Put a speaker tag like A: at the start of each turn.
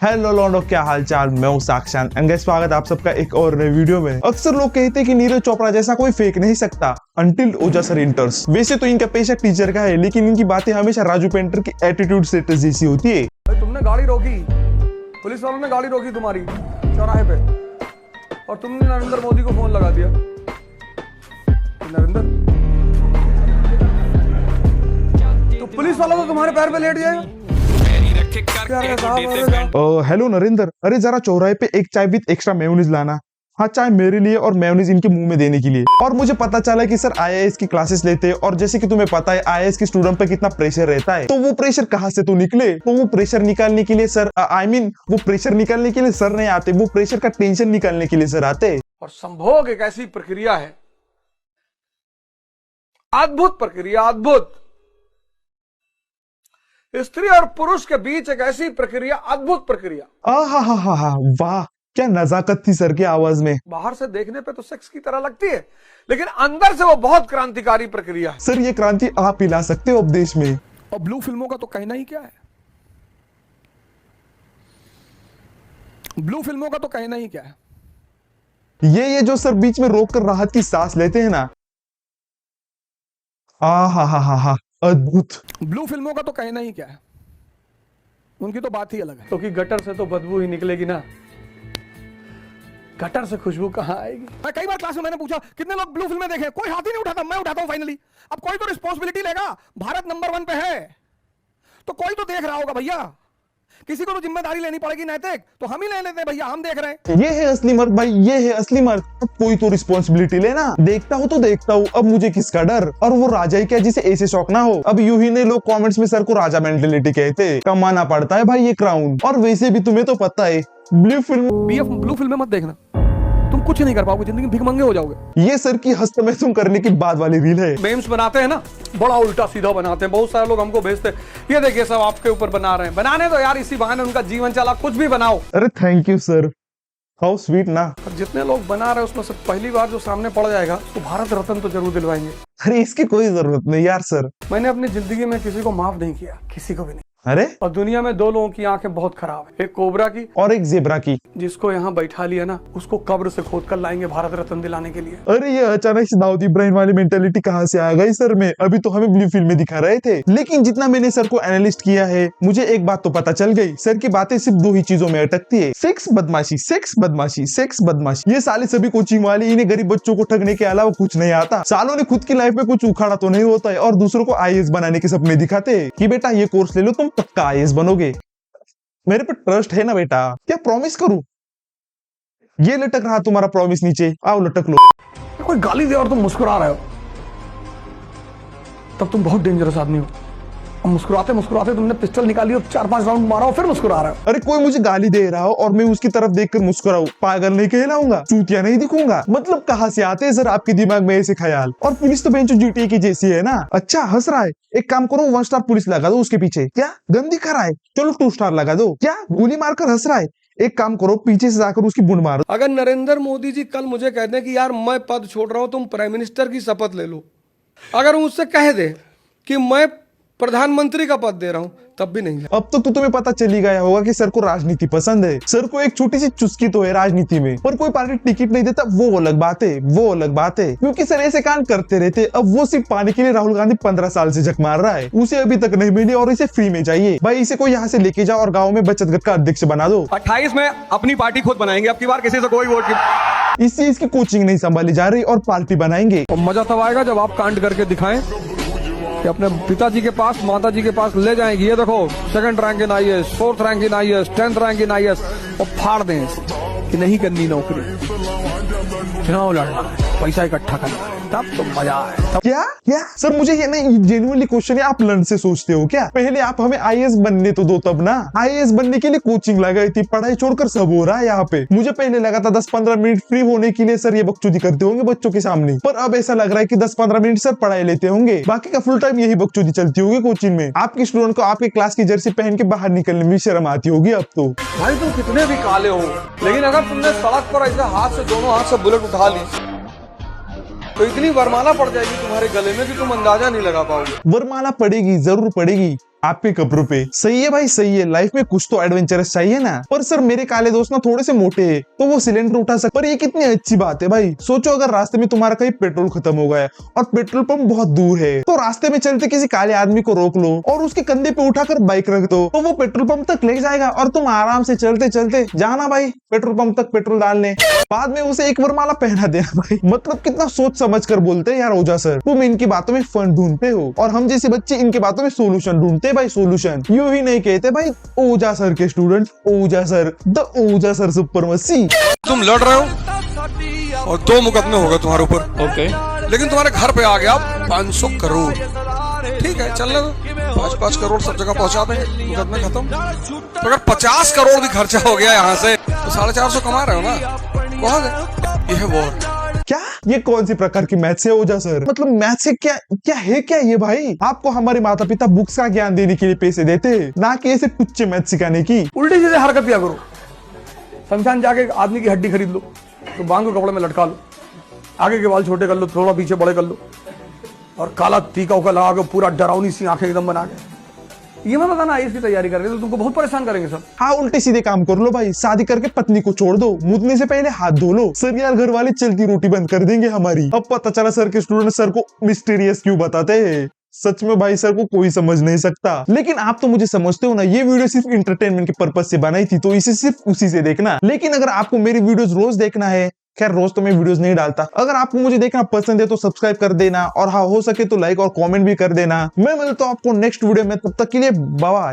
A: Hello लॉन्डो, क्या हालचाल। मैं हूँ साक्षान एंड स्वागत आप सबका एक और नए वीडियो में। अक्सर लोग कहते हैं कि नीरज चोपड़ा जैसा कोई फेंक नहीं सकता अंटिल ओजा सर इंटर्स। वैसे तो इनका पेशा टीचर का है, लेकिन इनकी बातें हमेशा राजू पेंटर की एटीट्यूड सेटर्स जैसी होती है।
B: तुमने गाड़ी रोकी, पुलिस वालों ने गाड़ी रोकी तुम्हारी चौराहे पे और तुमने नरेंद्र मोदी को फोन लगा दिया। नरेंद्र, तो पुलिस वाला तो तुम्हारे पैर पे लेट जाएगा।
A: हेलो नरेंद्र, अरे जरा चौराहे पे एक चाय विद एक्स्ट्रा मेयोनीज लाना। हाँ, चाय मेरे लिए और मेयोनीज इनके मुंह में देने के लिए। और मुझे पता चला कि सर आईएएस की क्लासेस लेते हैं और जैसे कि तुम्हें पता है आईएएस की स्टूडेंट पे कितना प्रेशर रहता है, तो वो प्रेशर कहाँ से तो निकले। तो वो प्रेशर निकालने के लिए सर वो प्रेशर निकालने के लिए सर नहीं आते, वो प्रेशर का टेंशन निकालने के लिए सर आते।
B: और संभोग एक ऐसी प्रक्रिया है, अद्भुत प्रक्रिया, अद्भुत। स्त्री और पुरुष के बीच एक ऐसी प्रक्रिया, अद्भुत प्रक्रिया।
A: हा, वाह, क्या नजाकत थी सर की आवाज में।
B: बाहर से देखने पे तो सेक्स की तरह लगती है, लेकिन अंदर से वो बहुत क्रांतिकारी प्रक्रिया है।
A: सर ये क्रांति आप ही ला सकते हो अब देश में।
B: और ब्लू फिल्मों का तो कहना ही क्या है, ब्लू फिल्मों का तो कहना ही क्या है।
A: ये जो सर बीच में रोक कर राहत की सांस लेते हैं ना, हा, अद्भुत।
B: ब्लू फिल्मों का तो कहना ही क्या है, उनकी तो बात ही अलग है। क्योंकि गटर से तो बदबू ही निकलेगी ना, गटर से खुशबू कहाँ आएगी। मैं कई बार क्लास में मैंने पूछा कितने लोग ब्लू फिल्में देखे, कोई हाथ ही नहीं उठाता। मैं उठाता हूं फाइनली। अब कोई तो रिस्पॉन्सिबिलिटी लेगा, भारत नंबर 1 पे है तो कोई तो देख रहा होगा भैया, किसी को तो जिम्मेदारी लेनी पड़ेगी नैतिक, तो हम ही ले लेते हैं भैया, हम देख रहे हैं।
A: ये है असली मर्द भाई, ये है असली मर्द। अब कोई तो रिस्पॉन्सिबिलिटी लेना। देखता हूँ तो देखता हूँ, अब मुझे किसका डर। और वो राजा ही क्या जिसे ऐसे शौक ना हो। अब यूं ही नहीं लोग कमेंट्स में सर को राजा मेंटेलिटी कहते, कमाना पड़ता है भाई ये क्राउन। और वैसे भी तुम्हें तो पता है ब्लू फिल्म मत देखना, तुम कुछ नहीं कर पाओगे, जिंदगी भिखमंगे हो जाओगे। ये सर की हस्त में तुम करने की बाद वाली रील है।
B: मेम्स बनाते हैं ना, बड़ा उल्टा सीधा बनाते हैं, बहुत सारे लोग हमको भेजते हैं, ये देखिए सब आपके ऊपर बना रहे हैं। बनाने तो यार, इसी बहाने उनका जीवन चला, कुछ भी बनाओ।
A: अरे thank you sir, how sweet ना।
B: और जितने लोग बना रहे हैं उसमें से पहली बार जो सामने पड़ जाएगा तो भारत रत्न तो जरूर दिलवाएंगे।
A: अरे इसकी कोई जरूरत नहीं यार सर।
B: मैंने अपनी जिंदगी में किसी को माफ नहीं किया, किसी को भी नहीं।
A: अरे
B: और दुनिया में 2 लोगों की आंखें बहुत खराब है, एक कोबरा की
A: और एक जेब्रा की।
B: जिसको यहाँ बैठा लिया ना, उसको कब्र से खोद कर लाएंगे भारत रत्न दिलाने के लिए।
A: अरे ये अचानक से दाऊद इब्राहिम वाली मेंटेलिटी कहाँ से आ गई सर में। अभी तो हमें ब्लू फिल्म में दिखा रहे थे, लेकिन जितना मैंने सर को एनालिस्ट किया है, मुझे एक बात तो पता चल गई। सर की बातें सिर्फ 2 ही चीजों में अटकती है, सेक्स बदमाशी, सेक्स बदमाशी, सेक्स बदमाशी। ये साले सभी कोचिंग वाले, इन्हें गरीब बच्चों को ठगने के अलावा कुछ नहीं आता। सालों ने खुद की लाइफ में कुछ उखाड़ा तो नहीं होता है और दूसरों को आईएएस बनाने के सपने दिखाते हैं कि बेटा ये कोर्स ले लो, तुम पक्का आईएएस बनोगे। मेरे पे ट्रस्ट है ना बेटा, क्या प्रॉमिस करूं। ये लटक रहा तुम्हारा प्रॉमिस नीचे, आओ लटक लो।
B: कोई गाली दे और तुम मुस्कुरा रहे हो, तब तुम बहुत डेंजरस आदमी हो। और मुस्कुराते मुस्कुराते तुमने पिस्टल निकाली और 4-5 राउंड मारा और फिर मुस्कुरा रहे हो।
A: अरे कोई मुझे गाली दे रहा हो और मैं उसकी तरफ देखकर मुस्कुराऊं, पागल नहीं कहलाऊंगा, चूतिया नहीं दिखूंगा। मतलब कहाँ से आते हैं सर आपके दिमाग में ऐसे ख्याल। और पुलिस तो बेंचो जीटीए की जैसी है ना। अच्छा हंस रहा है, एक काम करो 1 स्टार पुलिस लगा दो उसके पीछे। क्या गंदी खा रहा है, चलो 2 स्टार लगा दो। क्या गोली मारकर हंस रहा है, एक काम करो पीछे से जाकर उसकी बुंड मारो।
B: अगर नरेंद्र मोदी जी कल मुझे कह दें कि यार मैं पद छोड़ रहा हूं, तुम प्राइम मिनिस्टर की शपथ ले लो, अगर मुझसे कह दे कि मैं प्रधानमंत्री का पद दे रहा हूं, तब भी नहीं।
A: अब तो तुम्हें पता चली गया होगा कि सर को राजनीति पसंद है। सर को एक छोटी सी चुस्की तो है राजनीति में, पर कोई पार्टी टिकट नहीं देता, वो अलग बात है, वो अलग बात है। क्योंकि सर ऐसे कांड करते रहते। अब वो सिर्फ पाने के लिए राहुल गांधी 15 साल से झक मार रहा है, उसे अभी तक नहीं मिली और इसे फ्री में चाहिए। भाई इसे कोई यहाँ से लेके जाओ और गाँव में बचत घर का अध्यक्ष बना दो।
B: 28 में अपनी पार्टी खुद बनाएंगे, अब की बार किसी से कोई वोट की।
A: इस चीज की कोचिंग नहीं संभाली जा रही और पार्टी बनाएंगे।
B: और मजा तब आएगा जब आप कांड करके दिखाएं कि अपने पिताजी के पास, माताजी के पास ले जाएंगे, ये देखो 2nd rank in IAS, 4th rank in IAS, 10th rank in IAS, और फाड़ दें कि नहीं करनी नौकरी, चुनाव लड़ना, पैसा इकट्ठा करना, तब तो मजा है।
A: क्या सर मुझे ये नहीं जेन्युइनली क्वेश्चन है, आप लंच से सोचते हो क्या? पहले आप हमें आईएएस बनने तो दो तब ना। आईएएस बनने के लिए कोचिंग लगाई थी, पढ़ाई छोड़कर सब हो रहा है यहाँ पे। मुझे पहले लगा था 10-15 मिनट फ्री होने के लिए सर ये बकचोदी करते होंगे बच्चों के सामने, पर अब ऐसा लग रहा है कि 10-15 मिनट सर पढ़ाई लेते होंगे, बाकी का फुल टाइम यही बकचोदी चलती होगी कोचिंग में। आपके स्टूडेंट को आपके क्लास की जर्सी पहन के बाहर निकलने में शर्म आती होगी अब तो।
B: भाई तुम कितने भी काले हो, लेकिन अगर तुमने सड़क पर ऐसे हाथ से, दोनों हाथ से बुलेट उठा ली तो इतनी वरमाला पड़ जाएगी तुम्हारे गले में कि तुम अंदाजा नहीं लगा पाओगे।
A: वरमाला पड़ेगी, जरूर पड़ेगी, आपके कपड़ों पे। सही है भाई, सही है, लाइफ में कुछ तो एडवेंचरस चाहिए ना। पर सर मेरे काले दोस्त ना थोड़े से मोटे हैं, तो वो सिलेंडर उठा सकते। पर ये कितनी अच्छी बात है भाई। सोचो अगर रास्ते में तुम्हारा कहीं पेट्रोल खत्म हो गया और पेट्रोल पंप बहुत दूर है, तो रास्ते में चलते किसी काले आदमी को रोक लो और उसके कंधे पे उठाकर बाइक रख दो, तो वो पेट्रोल पंप तक ले जाएगा और तुम आराम से चलते चलते जाना भाई पेट्रोल पंप तक पेट्रोल डालने। बाद में उसे एक वरमाला पहना देना भाई। मतलब कितना सोच समझ कर बोलते हैं यार ओझा सर। तुम इनकी बातों में फन ढूंढते हो और हम जैसे बच्चे इनके बातों में सोल्यूशन ढूंढते हैं भाई, सोल्यूशन। यूं ही नहीं कहते भाई ओझा सर के student, Ojha sir, the Ojha sir supremacy.
B: तुम लड़ रहे हो और 2 मुकदमे हो गए तुम्हारे ऊपर।
C: ओके,
B: लेकिन तुम्हारे घर पे आ गया 500 करोड़। ठीक है, चलने दो, 5-5 करोड़ सब जगह पहुंचा देंगे, मुकदमे खत्म। तो अगर 50 करोड़ भी खर्चा हो गया यहाँ से, तो 450 कमा रहे हो ना, बहुत है। ये है वॉर।
A: क्या ये कौन सी प्रकार की मैथ है ओझा सर? मतलब मैथ से क्या क्या है क्या ये भाई? आपको हमारे माता पिता बुक्स का ज्ञान देने के लिए पैसे देते हैं, ना कि ऐसे टुच्चे मैथ सिखाने की।
B: उल्टी सीधे हरकत किया करो। शमशान जाके आदमी की हड्डी खरीद लो, तो बांध को कपड़े में लटका लो, आगे के बाल छोटे कर लो, थोड़ा पीछे बड़े कर लो, और काला टीका उका लगा के पूरा डरावनी सी आंखें एकदम बना के ये मैं बताना इसकी तैयारी कर रहे हो, तो तुमको बहुत परेशान करेंगे सर।
A: हाँ, उल्टे सीधे काम कर लो भाई। शादी करके पत्नी को छोड़ दो, मुदने से पहले हाथ धो लो। सर यार घर वाले चलती रोटी बंद कर देंगे हमारी। अब पता चला सर के स्टूडेंट सर को मिस्टीरियस क्यों बताते हैं। सच में भाई सर को कोई समझ नहीं सकता। लेकिन आप तो मुझे समझते हो ना, ये वीडियो सिर्फ इंटरटेनमेंट के पर्पज से बनाई थी, तो इसे सिर्फ उसी से देखना। लेकिन अगर आपको मेरी वीडियोस रोज देखना है, खैर रोज तो मैं वीडियोस नहीं डालता, अगर आपको मुझे देखना पसंद है तो सब्सक्राइब कर देना, और हाँ हो सके तो लाइक और कमेंट भी कर देना। मैं मिलता हूं आपको नेक्स्ट वीडियो में, तब तक के लिए बाय।